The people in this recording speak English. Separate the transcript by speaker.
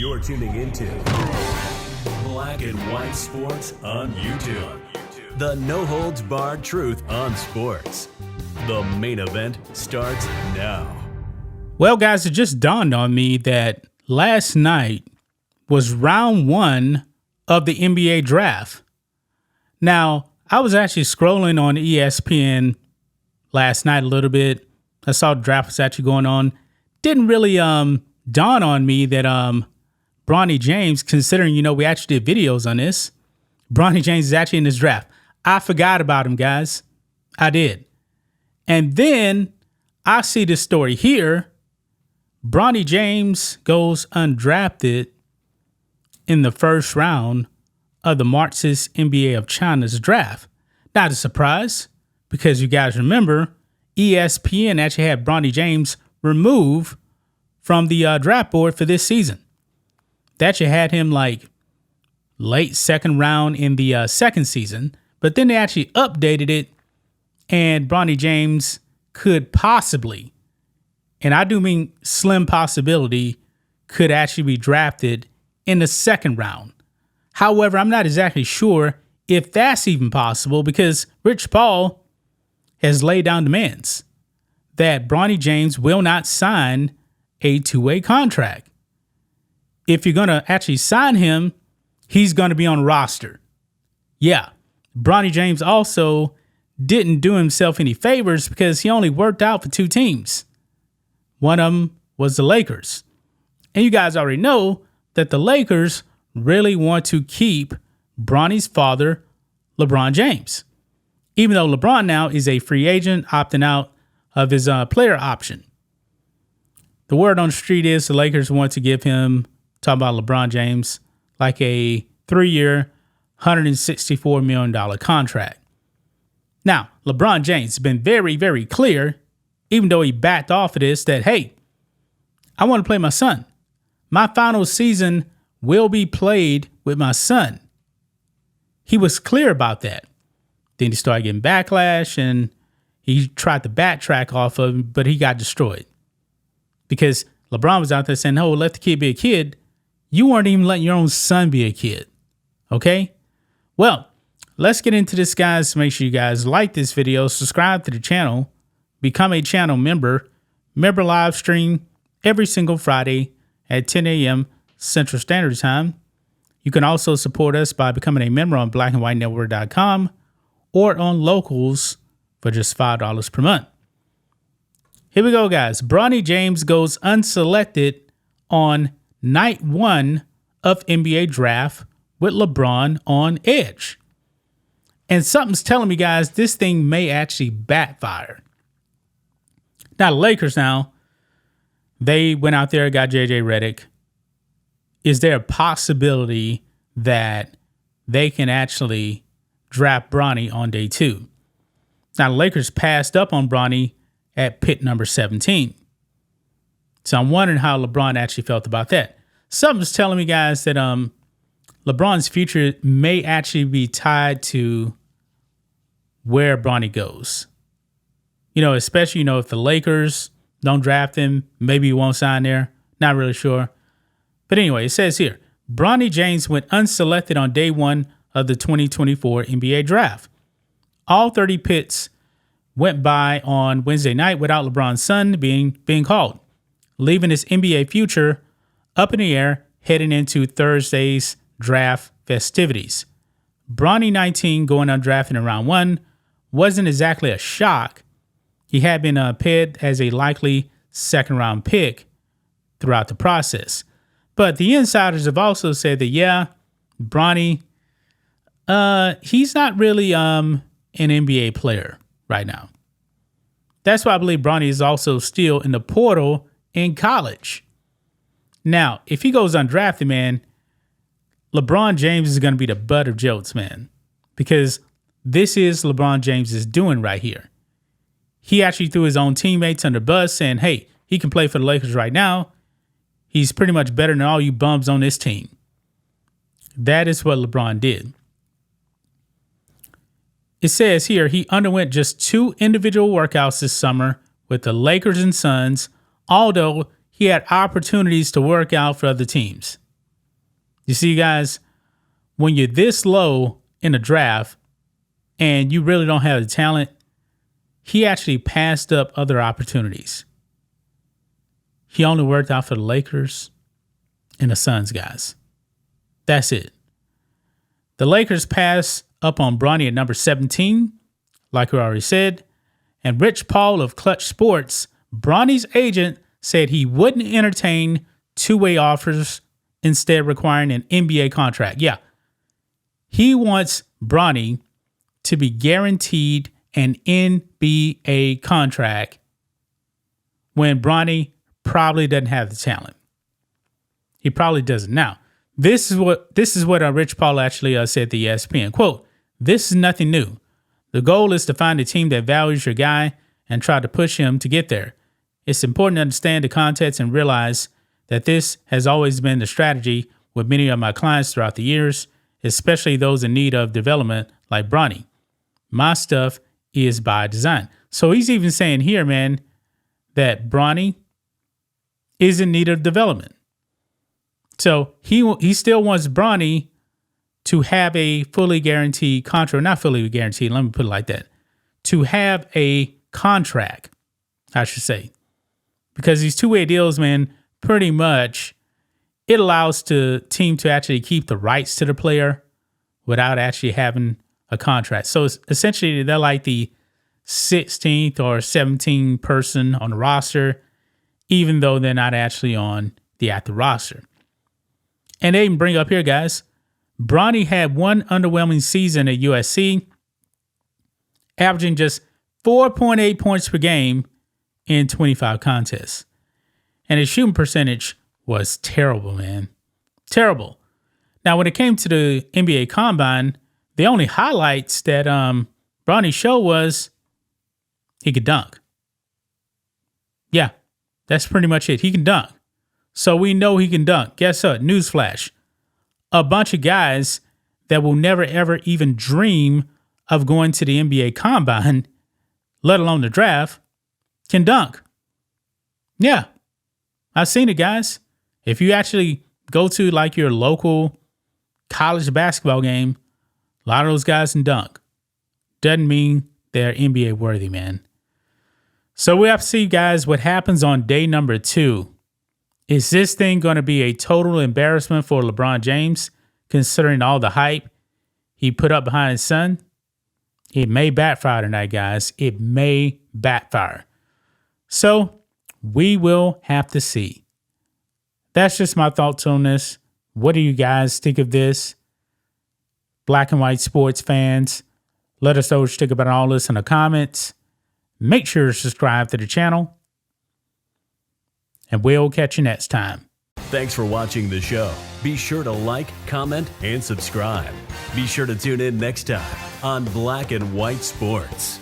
Speaker 1: You're tuning into Black and White Sports on YouTube. The no-holds-barred truth on sports. The main event starts now.
Speaker 2: Well, guys, it just dawned on me that last night was round one of the NBA draft. Now, I was actually scrolling on ESPN last night a little bit. I saw the draft was actually going on. Didn't really dawn on me that Bronny James, considering, we actually did videos on this, Bronny James is actually in this draft. I forgot about him, guys. I did. And then I see this story here. Bronny James goes undrafted in the first round of the Marxist NBA of China's draft. Not a surprise, because you guys remember, ESPN actually had Bronny James removed from the draft board for this season. They actually had him like late second round in the second season, but then they actually updated it, and Bronny James could possibly, and I do mean slim possibility, could actually be drafted in the second round. However, I'm not exactly sure if that's even possible, because Rich Paul has laid down demands that Bronny James will not sign a two-way contract. If you're going to actually sign him, he's going to be on the roster. Yeah, Bronny James also didn't do himself any favors because he only worked out for two teams. One of them was the Lakers. And you guys already know that the Lakers really want to keep Bronny's father, LeBron James. Even though LeBron now is a free agent, opting out of his player option. The word on the street is the Lakers want to give him, talking about LeBron James, like a 3-year, $164 million contract. Now, LeBron James has been very, very clear, even though he backed off of this, that, hey, I want to play my son. My final season will be played with my son. He was clear about that. Then he started getting backlash, and he tried to backtrack off of him, but he got destroyed. Because LeBron was out there saying, oh, let the kid be a kid. You weren't even letting your own son be a kid. Okay? Well, let's get into this, guys. Make sure you guys like this video, subscribe to the channel, become a channel member. Member live stream every single Friday at 10 a.m. Central Standard Time. You can also support us by becoming a member on blackandwhitenetwork.com or on Locals for just $5 per month. Here we go, guys. Bronny James goes unselected on night one of NBA draft with LeBron on edge. And something's telling me, guys, this thing may actually backfire. Now, the Lakers now, they went out there and got JJ Redick. Is there a possibility that they can actually draft Bronny on day two? Now, the Lakers passed up on Bronny at pick number 17. So I'm wondering how LeBron actually felt about that. Something's telling me, guys, that LeBron's future may actually be tied to where Bronny goes. Especially, if the Lakers don't draft him, maybe he won't sign there. Not really sure. But anyway, it says here, Bronny James went unselected on day one of the 2024 NBA draft. All 30 picks went by on Wednesday night without LeBron's son being called, leaving his NBA future up in the air heading into Thursday's draft festivities. Bronny, 19, going undrafted in round one wasn't exactly a shock. He had been pegged as a likely second-round pick throughout the process. But the insiders have also said that, yeah, Bronny, he's not really an NBA player right now. That's why I believe Bronny is also still in the portal in college. Now, if he goes undrafted, man, LeBron James is going to be the butt of jokes, man, because this is LeBron James's doing right here. He actually threw his own teammates under the bus saying, hey, he can play for the Lakers right now. He's pretty much better than all you bums on this team. That is what LeBron did. It says here he underwent just 2 individual workouts this summer with the Lakers and Suns, although he had opportunities to work out for other teams. You see, guys, when you're this low in a draft and you really don't have the talent, he actually passed up other opportunities. He only worked out for the Lakers and the Suns, guys. That's it. The Lakers passed up on Bronny at number 17, like we already said. And Rich Paul of Clutch Sports, Bronny's agent, said he wouldn't entertain two-way offers, instead requiring an NBA contract. Yeah. He wants Bronny to be guaranteed an NBA contract when Bronny probably doesn't have the talent. He probably doesn't. Now, this is what Rich Paul actually said to ESPN. Quote, "This is nothing new. The goal is to find a team that values your guy and try to push him to get there. It's important to understand the context and realize that this has always been the strategy with many of my clients throughout the years, especially those in need of development like Bronny. My stuff is by design." So he's even saying here, man, that Bronny is in need of development. So he still wants Bronny to have a fully guaranteed contract, not fully guaranteed, let me put it like that, to have a contract, I should say. Because these two-way deals, man, pretty much, it allows the team to actually keep the rights to the player without actually having a contract. So it's essentially, they're like the 16th or 17th person on the roster, even though they're not actually on the active roster. And they even bring up here, guys, Bronny had one underwhelming season at USC, averaging just 4.8 points per game in 25 contests. And his shooting percentage was terrible, man. Terrible. Now, when it came to the NBA Combine, the only highlights that Bronny showed was he could dunk. Yeah, that's pretty much it. He can dunk. So we know he can dunk. Guess what? Newsflash. A bunch of guys that will never, ever even dream of going to the NBA Combine, let alone the draft, can dunk. Yeah, I've seen it, guys. If you actually go to like your local college basketball game, a lot of those guys can dunk. Doesn't mean they're NBA worthy, man. So we have to see, guys, what happens on day number 2. Is this thing going to be a total embarrassment for LeBron James, considering all the hype he put up behind his son? It may backfire tonight, guys. It may backfire. So we will have to see. That's just my thoughts on this. What do you guys think of this? Black and white sports fans, let us know what you think about all this in the comments. Make sure to subscribe to the channel. And we'll catch you next time.
Speaker 1: Thanks for watching the show. Be sure to like, comment, and subscribe. Be sure to tune in next time on Black and White Sports.